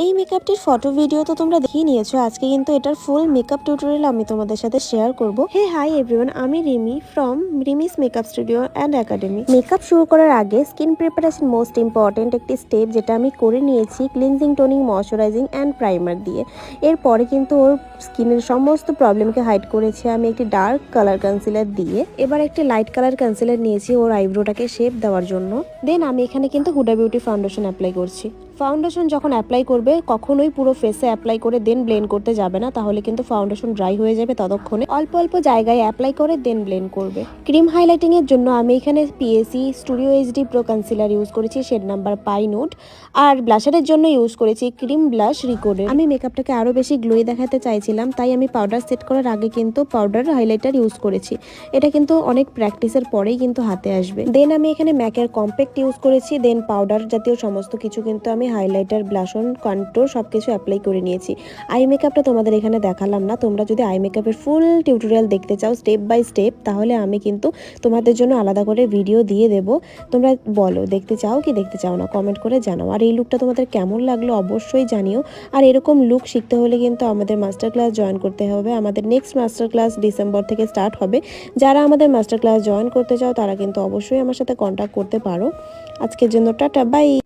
এই মেকআপটির photo video তো তোমরা দেখেই নিয়েছো। আজকে কিন্তু এটার ফুল মেকআপ টিউটোরিয়াল আমি তোমাদের সাথে শেয়ার করব। হে হাই এভরিওয়ান, আমি Rimi from রিমিস makeup studio and academy. Makeup শুরু করার আগে স্কিন প্রিপারেশন মোস্ট ইম্পর্টেন্ট একটি স্টেপ, যেটা আমি করে নিয়েছি cleansing, toning, moisturising and primer দিয়ে। এরপরে কিন্তু ওর স্কিনের সমস্ত প্রবলেমকে হাইড করেছি আমি একটি ডার্ক কালার কনসিলার দিয়ে। এবার একটি লাইট কালার কনসিলার নিয়েছি ওর আইব্রোটাকে শেপ দেওয়ার জন্য। দেন আমি এখানে কিন্তু হুডা বিউটি ফাউন্ডেশন অ্যাপ্লাই করছি। ফাউন্ডেশন যখন অ্যাপ্লাই করবে কখনোই পুরো ফেসে অ্যাপ্লাই করে দেন ব্লেন্ড করতে যাবে না, তাহলে কিন্তু ফাউন্ডেশন ড্রাই হয়ে যাবে। ততক্ষণে অল্প অল্প জায়গায় অ্যাপ্লাই করে দেন ব্লেন্ড করবে। ক্রিম হাইলাইটিং এর জন্য আমি এখানে PAC studio HD pro concealer use করেছি, শেড নাম্বার পাই নুট। আর ব্লাশারের জন্য ইউজ করেছি ক্রিম ব্লাশ রিকোডের। আমি মেকআপটাকে আরো বেশি গ্লোই দেখাতে চাইছিলাম, তাই আমি পাউডার সেট করার আগে কিন্তু পাউডার হাইলাইটার ইউজ করেছি। এটা কিন্তু অনেক প্র্যাকটিসের পরেই কিন্তু হাতে আসবে। দেন আমি এখানে ম্যাকের কম্প্যাক্ট ইউজ করেছি। দেন পাউডার জাতীয় সমস্ত কিছু কিন্তু আমি হাইলাইটার, ব্লাশন, কন্ট্রোল সবকিছু অ্যাপ্লাই করে নিয়েছি। আই মেকআপটা তোমাদের এখানে দেখালাম না। তোমরা যদি আই মেকআপের ফুল টিউটোরিয়াল দেখতে চাও স্টেপ বাই স্টেপ, তাহলে আমি কিন্তু তোমাদের জন্য আলাদা করে ভিডিও দিয়ে দেব। তোমরা বলো দেখতে চাও কি দেখতে চাও না, কমেন্ট করে জানাও। আর এই লুকটা তোমাদের কেমন লাগলো অবশ্যই জানিও। আর এরকম লুক শিখতে হলে কিন্তু আমাদের মাস্টার ক্লাস জয়েন করতে হবে। আমাদের নেক্সট মাস্টার ক্লাস ডিসেম্বর থেকে স্টার্ট হবে। যারা আমাদের মাস্টার ক্লাস জয়েন করতে চাও তারা কিন্তু অবশ্যই আমার সাথে কন্ট্যাক্ট করতে পারো। আজকের জন্য টাটা, বাই।